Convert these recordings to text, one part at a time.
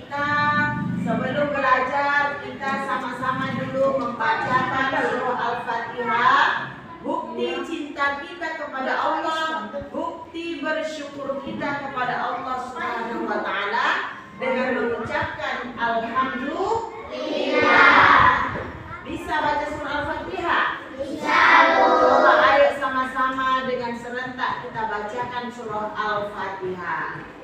kita sebelum belajar kita sama-sama dulu membacakan surah Al-Fatihah. Bukti cinta kita kepada Allah, bukti bersyukur kita kepada Allah Subhanahu wa taala dengan mengucapkan alhamdulillah. Bisa baca surah Al-Fatihah? Bisa. Coba ayo sama-sama dengan serentak kita bacakan surah Al-Fatihah.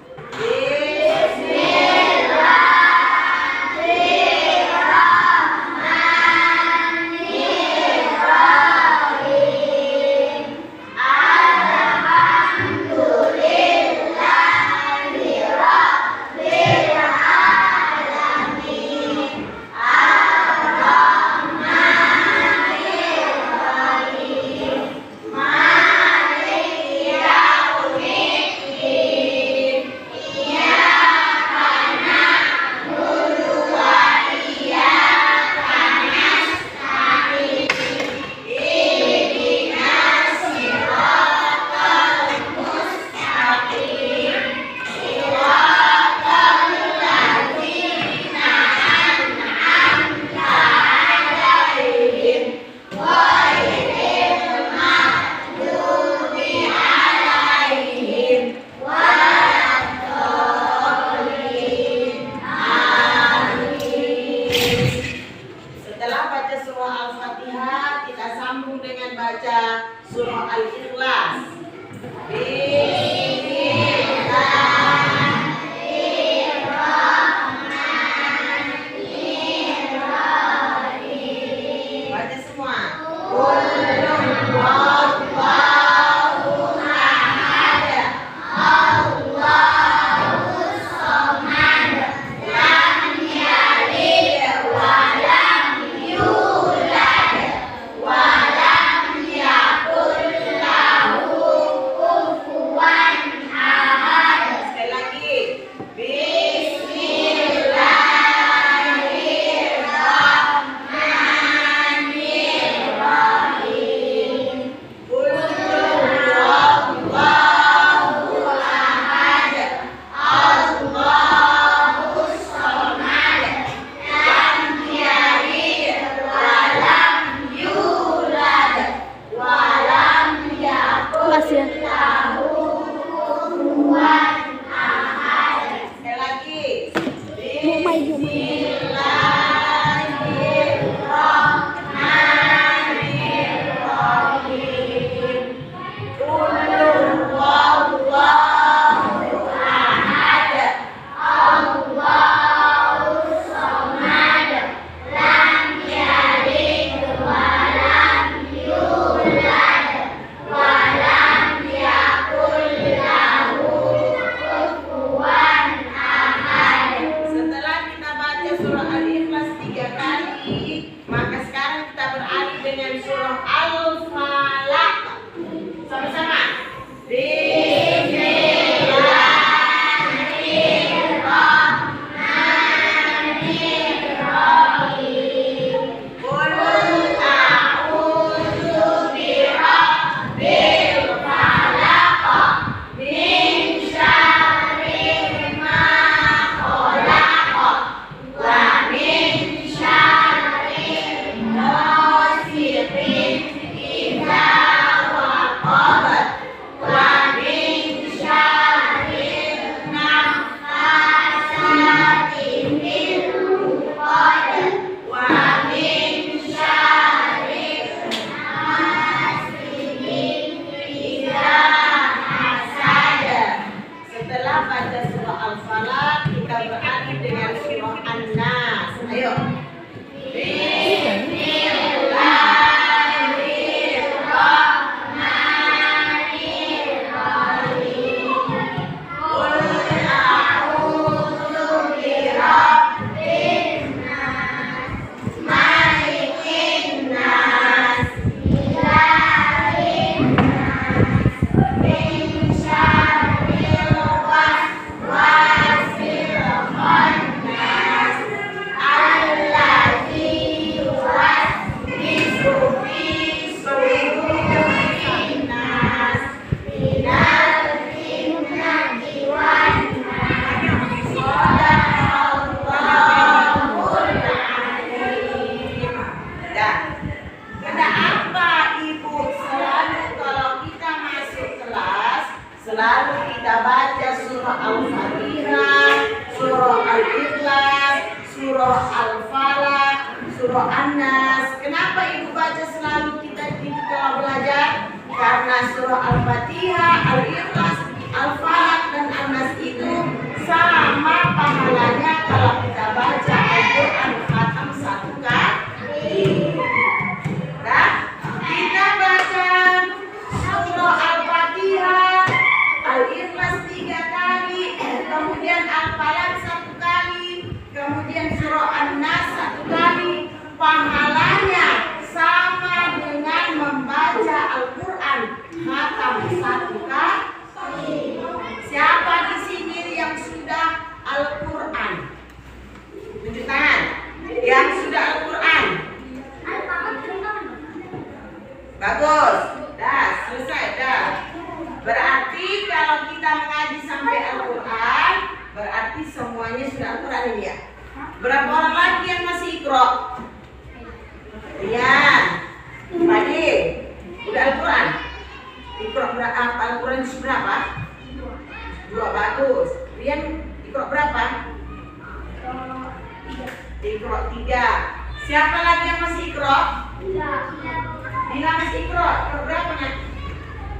surah Al-Falaq, surah An-Nas. Kenapa ibu baca selalu kita kalau belajar? Karena surah Al-Fatihah, Al-Ikhlas, Al-Falaq dan An-Nas itu sama pahalanya kalau kita baca Al-Quran khatam 1 kali. Nah, kita baca surah Al-Fatihah, Al-Ikhlas 3 kali, kemudian Al-Falaq 1 kali, kemudian surah An-Nas 1 kali. Pahalanya sama dengan membaca Al-Quran khatam 1 kali. Siapa di sini yang sudah Al-Quran? Tunjuk tangan. Yang sudah Al-Quran. Bagus. Dah, selesai dah. Berarti kalau kita mengaji sampai Al-Quran, berarti semuanya sudah Al-Quran ini ya. Berapa orang lagi yang masih Iqra? Iya. Padi, udah Al-Quran? Iqra berapa? Al-Quran berapa? 2, bagus. Rian Iqra berapa? Iqra 3. Siapa lagi yang masih Iqra? Bila masih Iqra berapa nih?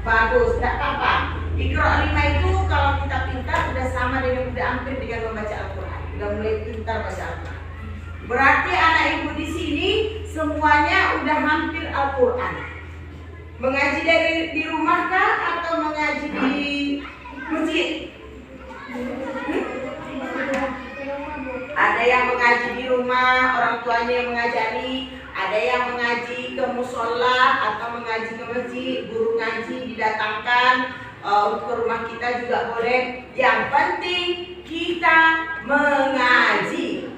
Bagus, tidak apa-apa. Iqra 5 itu kalau kita pintar sudah sama dengan udah hampir dengan membaca Al-Quran. Udah mulai pintar baca Al-Quran. Berarti anak ibu di sini semuanya udah hampir Al-Quran. Mengaji di rumah kah atau mengaji di masjid? Ada yang mengaji di rumah, orang tuanya yang mengajari. Ada yang mengaji ke musola atau mengaji ke masjid, guru ngaji didatangkan ke rumah kita juga boleh. Yang penting kita mengaji.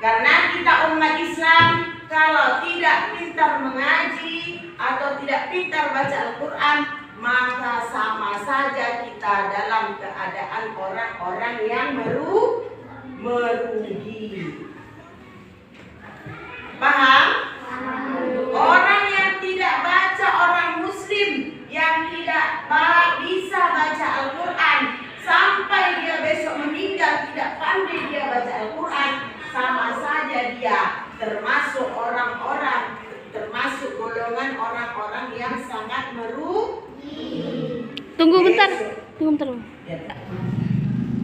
Karena kita umat Islam, kalau tidak pintar mengaji atau tidak pintar baca Al-Quran, maka sama saja kita dalam keadaan orang-orang yang merugi. Paham? Orang yang tidak baca, orang muslim yang tidak bisa baca Al-Quran sampai dia besok meninggal tidak pandai dia baca Al-Quran, sama saja dia termasuk golongan orang-orang yang sangat merugi. Tunggu bentar.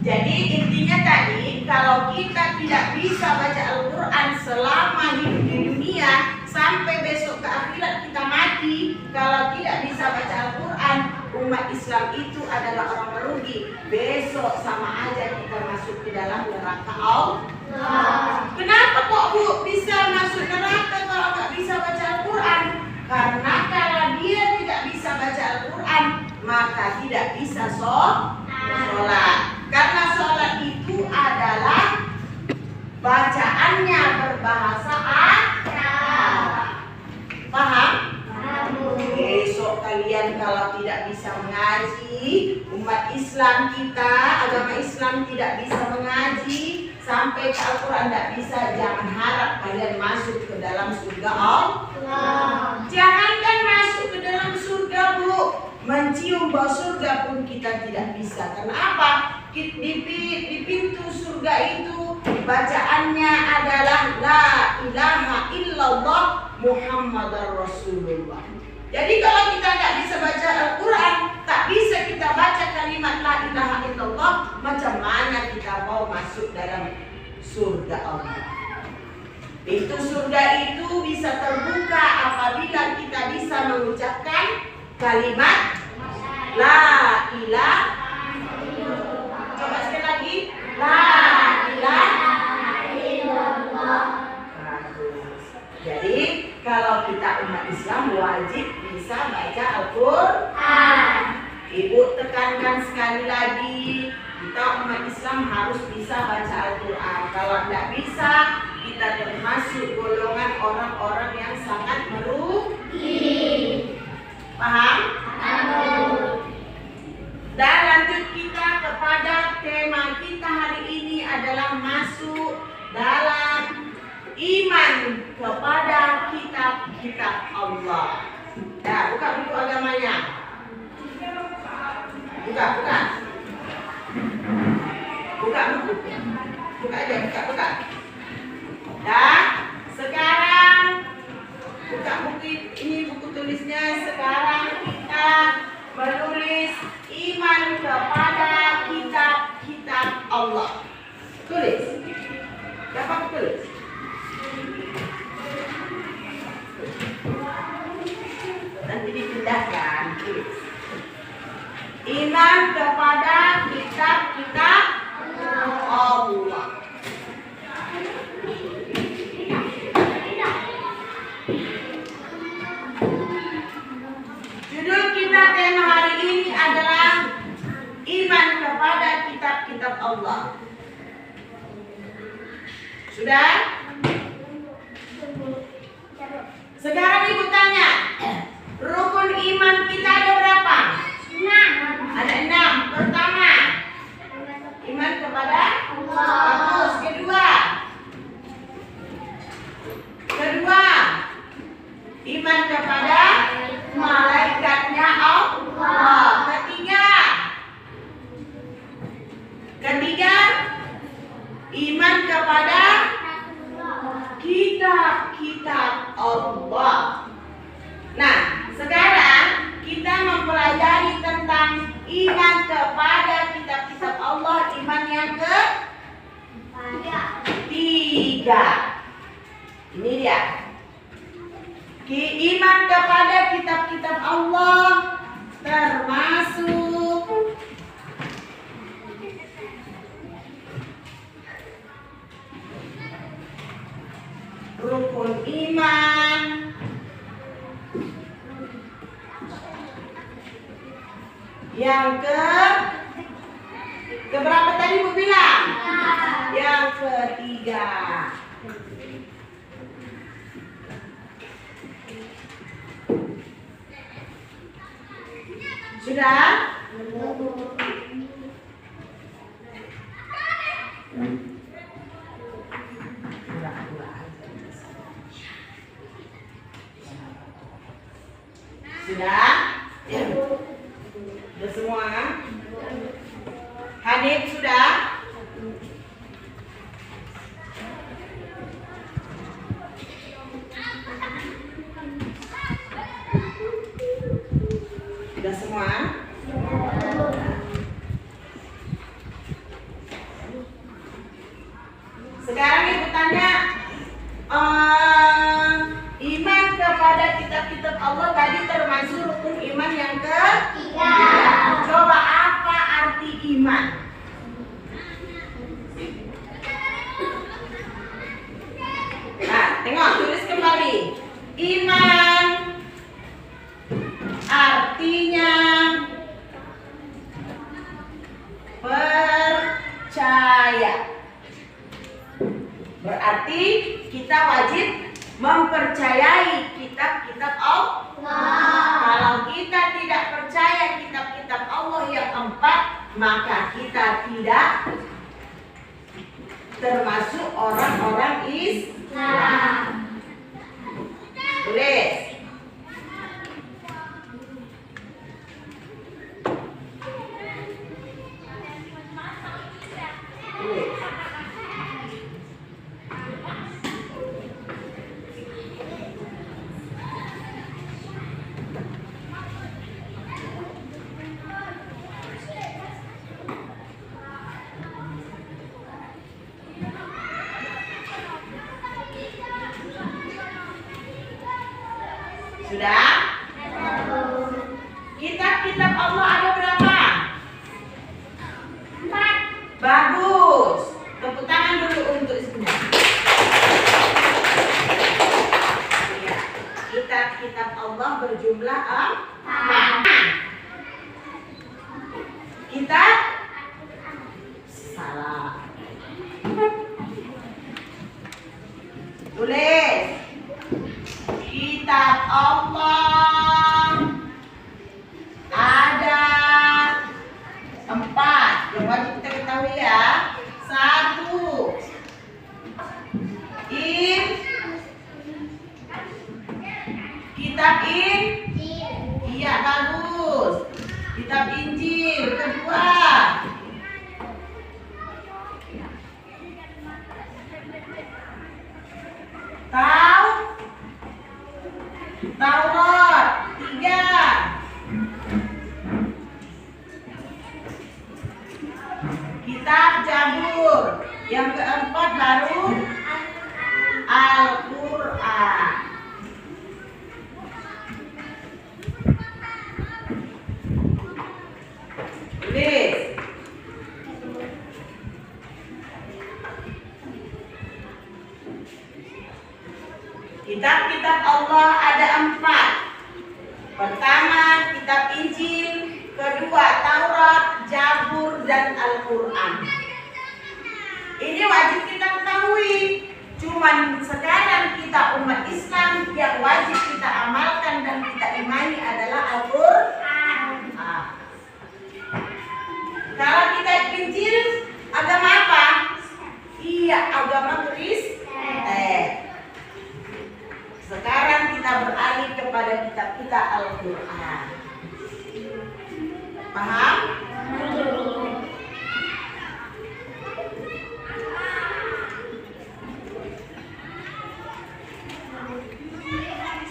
Jadi intinya tadi, kalau kita tidak bisa baca Al-Quran selama hidup di dunia sampai besok ke akhirat kita mati, kalau tidak bisa baca Al-Quran, umat Islam itu adalah orang merugi. Besok sama aja kita masuk ke dalam neraka Allah. Kenapa kok Bu bisa masuk neraka kalau nggak bisa baca Al-Quran? Karena kalau dia tidak bisa baca Al-Quran, maka tidak bisa sholat. Karena sholat itu adalah bacaannya berbahasa Arab. Paham? Besok kalian kalau tidak bisa mengaji, umat Islam kita, agama Islam tidak bisa mengaji, sampai ke Al-Quran tidak bisa, jangan harap kalian masuk ke dalam surga Allah. Jangankan masuk ke dalam surga Bu, mencium bau surga pun kita tidak bisa. Karena apa? Di pintu surga itu bacaannya adalah La ilaha illallah Muhammadar Rasulullah. Jadi kalau kita tidak bisa baca Al-Quran, tak bisa kita baca kalimat La ilaha illallah, macam mana kita mau masuk dalam surga Allah? Pintu surga itu bisa terbuka apabila kita bisa mengucapkan kalimat La ilaha. Coba sekali lagi. La ilaha illallah. Jadi kalau kita umat Islam wajib bisa baca Al-Quran. Ibu tekankan sekali lagi, kita umat Islam harus bisa baca Al-Quran. Kalau tidak bisa, kita termasuk golongan orang-orang yang sangat merugi. Paham? Dan lanjut kita kepada tema kita hari ini adalah masuk dalam iman kepada kitab-kitab Allah. Nah, buka buku agamanya. Buka buku. Buka aja, buka. Nanti dipindahkan. Iman kepada kitab-kitab Allah. Judul kita tema hari ini adalah iman kepada kitab-kitab Allah. Sudah? Sekarang ibu tanya, rukun iman kita ada berapa? 6. Ada 6. Pertama, iman kepada Allah. Bagus. Kedua, iman kepada malaikatnya Allah. Ketiga, iman kepada kitab-kitab Allah. Nah, sekarang kita mempelajari tentang iman kepada kitab-kitab Allah. Iman yang ketiga. Ini dia. Iman kepada kitab-kitab Allah termasuk rukun iman yang keberapa tadi Bu bilang? Yang ketiga. Sudah? Sudah? Sudah semua? Hadir sudah? Sudah semua? Sekarang ibu tanya, iman kepada kitab-kitab Allah tadi termasuk rukun iman yang ketiga. Coba apa arti iman? Nah, tengok, tulis kembali. Iman artinya percaya. Berarti kita wajib mempercayai kitab-kitab Allah. Kalau kita tidak percaya kitab-kitab Allah yang keempat, maka kita tidak termasuk orang-orang Islam. Tulis. Sudah? Kitab-kitab Allah ada berapa? 4. Bagus. Tepuk tangan dulu untuk istrinya. Ya. Kitab-kitab Allah berjumlah 4. Kitab salah. Tulis. Kitab Allah ada 4 yang wajib kita ketahui ya. 1, kitab iya bagus. Kitab Injil. Kedua, Taurat. 3, kitab Zabur. Yang keempat baru Kitab-kitab Allah ada 4. Pertama, kitab Injil, kedua Taurat, Zabur, dan Al-Quran. Ini wajib kita ketahui. Cuman sekarang kita umat Islam yang wajib kita amalkan dan kita imani adalah Al-Quran. Kalau kita Injil, agama apa? Iya, agama Kristen. Sekarang kita beralih kepada kitab kita Al-Quran. Paham?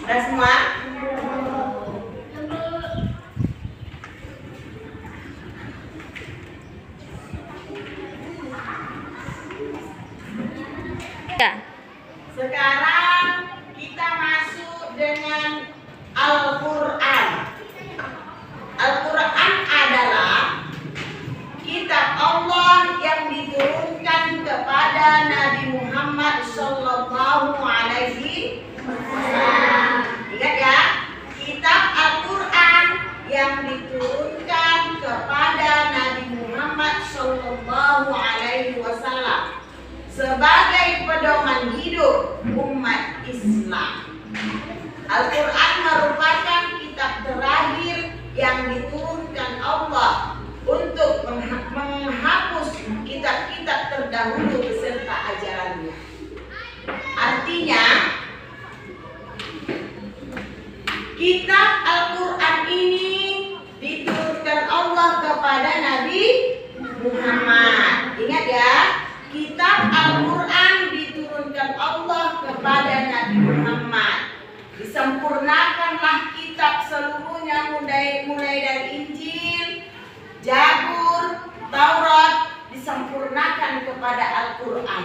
Sudah semua? Ya. Sekarang kita masuk dengan Al-Quran. Al-Quran adalah kitab Allah yang diturunkan kepada Nabi Muhammad Sallallahu Alaihi Wasallam. Ingat ya, kitab Al-Quran yang diturunkan kepada Nabi Muhammad Sallallahu Alaihi Wasallam sebagai pedoman hidup umat Islam. Al-Quran merupakan kitab terakhir yang diturunkan Allah untuk menghapus kitab-kitab terdahulu beserta ajarannya. Artinya, kitab Al-Quran ini diturunkan Allah kepada Nabi Muhammad. Ingat ya, kitab Al-Quran diturunkan Allah kepada Nabi Muhammad. Disempurnakanlah kitab seluruhnya mulai dari Injil, Zabur, Taurat, disempurnakan kepada Al-Quran.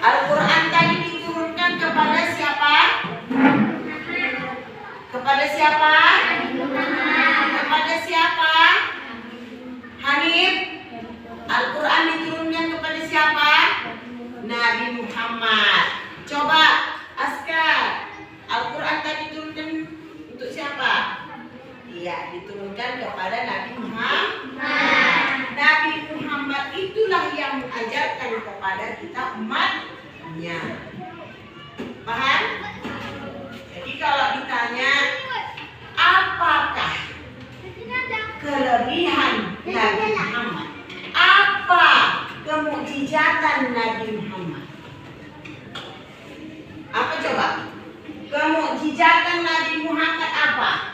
Al-Quran tadi diturunkan kepada siapa? Kepada siapa? Kepada siapa? Hanif? Al-Quran diturunkan kepada siapa? Nabi Muhammad. Coba Askar, Al-Quran tadi diturunkan untuk siapa? Iya, diturunkan kepada Nabi Muhammad. Nabi Muhammad itulah yang mengajarkan kepada kita umatnya. Paham? Jadi kalau ditanya apakah kelebihan Nabi Muhammad, apa kemukjizatan Nabi Muhammad? Apa coba? Kemukjizatan Nabi Muhammad apa?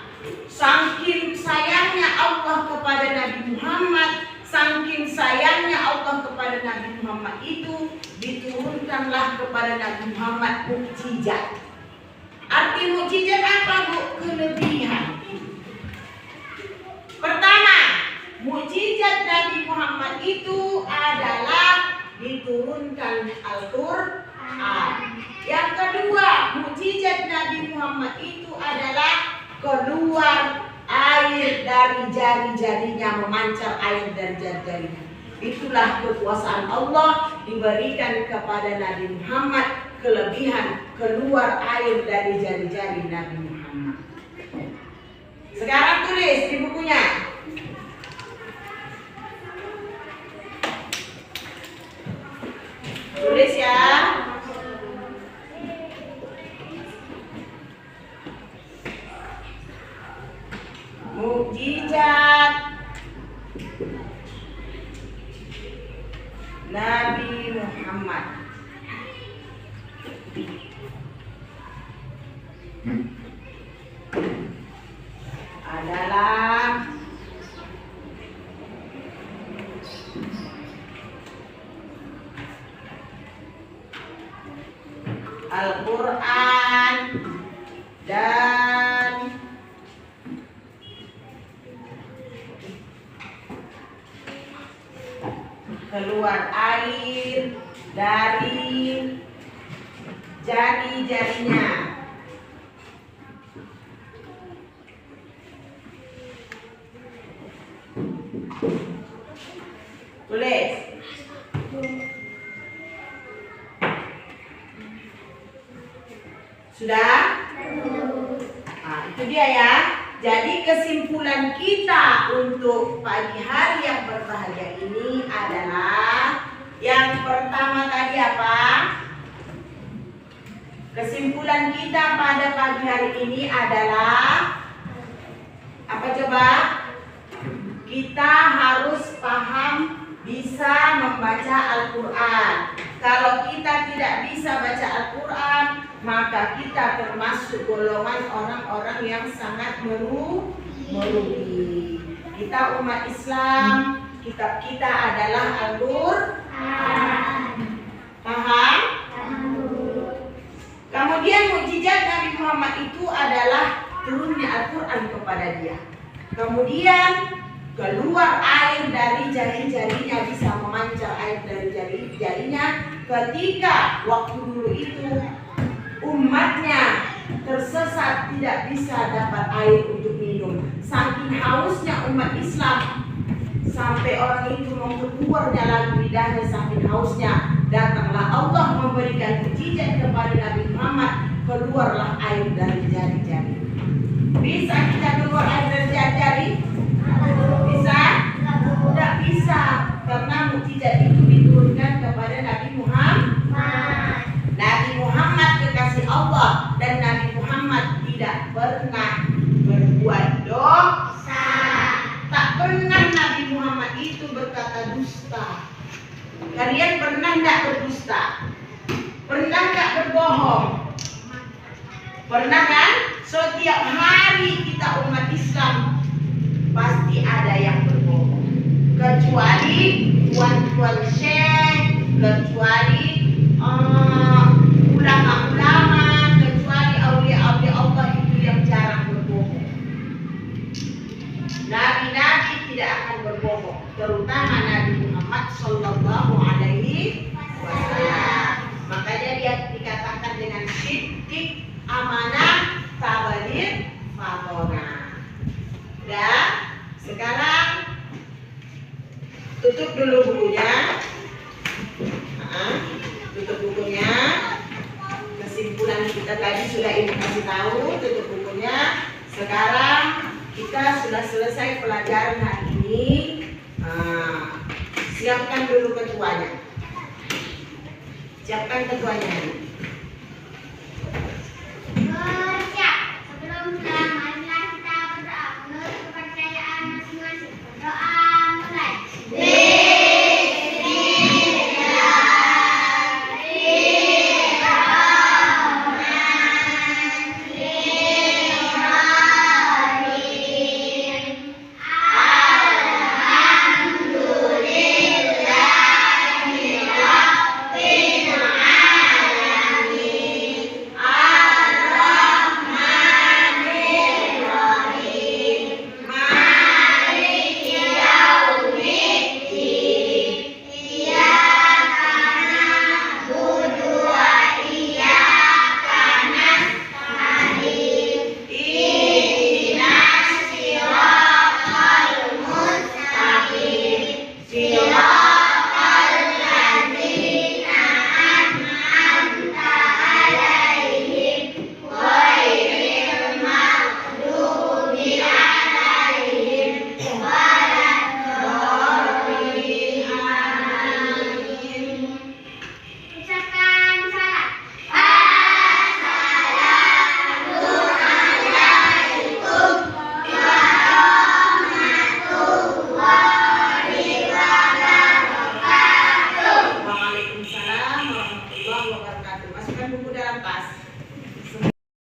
Saking sayangnya Allah kepada Nabi Muhammad, saking sayangnya Allah kepada Nabi Muhammad itu diturunkanlah kepada Nabi Muhammad mukjizat. Arti mukjizat apa, Bu? Kelebihan. Pertama, mukjizat Nabi Muhammad itu adalah diturunkan Al-Quran. Yang kedua, mukjizat Nabi Muhammad itu adalah keluar air dari jari-jarinya, memancar air dari jari-jarinya. Itulah kekuasaan Allah diberikan kepada Nabi Muhammad, kelebihan keluar air dari jari-jari Nabi Muhammad. Sekarang tulis di bukunya. Tulis ya. Mukjizat Nabi Muhammad. Adalah Al-Quran dan keluar air dari jari-jarinya. Tulis. Sudah? Nah, itu dia ya. Jadi kesimpulan kita untuk pagi hari yang berbahagia ini adalah yang pertama tadi apa? Kesimpulan kita pada pagi hari ini adalah apa coba? Kita harus paham bisa membaca Al-Quran. Kalau kita tidak bisa baca Al-Quran, maka kita termasuk golongan orang-orang yang sangat merugi. Kita umat Islam, kitab kita adalah Al-Quran. Paham? Kemudian mukjizat Nabi Muhammad itu adalah turunnya Al-Quran kepada dia. Kemudian keluar air dari jari-jarinya, bisa memancar air dari jari-jarinya ketika waktu dulu itu umatnya tersesat, tidak bisa dapat air untuk minum. Saking hausnya umat Islam sampai orang itu keluarnya lagu lidahnya saking hausnya, datanglah Allah memberikan mukjizat kepada Nabi Muhammad, keluarlah air dari jari-jari. Bisa kita keluar air dari jari-jari? Bisa? Tidak bisa, karena mukjizat itu diturunkan kepada Nabi Muhammad. Nabi Muhammad kekasih Allah, dan Nabi Muhammad tidak pernah berbuat dosa. Tak pernah Nabi Muhammad itu berkata dusta. Kalian pernah tidak berdusta? Pernah tidak berbohong? Pernah kan? Setiap hari kita umat Islam pasti ada yang berbohong. Kecuali tuan-tuan syekh, kecuali ulama-ulama, kecuali aulia-aulia Allah itu yang jarang berbohong. Nabi-nabi tidak akan berbohong, terutama Nabi Muhammad Sallallahu Alaihi Wasallam. Makanya dia dikatakan dengan siddiq, amanah, tabalir, fatona. Dan sekarang tutup dulu bukunya. Tutup bukunya. Kesimpulan kita tadi sudah ibu kasih tahu. Tutup bukunya. Sekarang kita sudah selesai pelajaran hari ini. Siapkan dulu ketuanya. Siapkan ketuanya.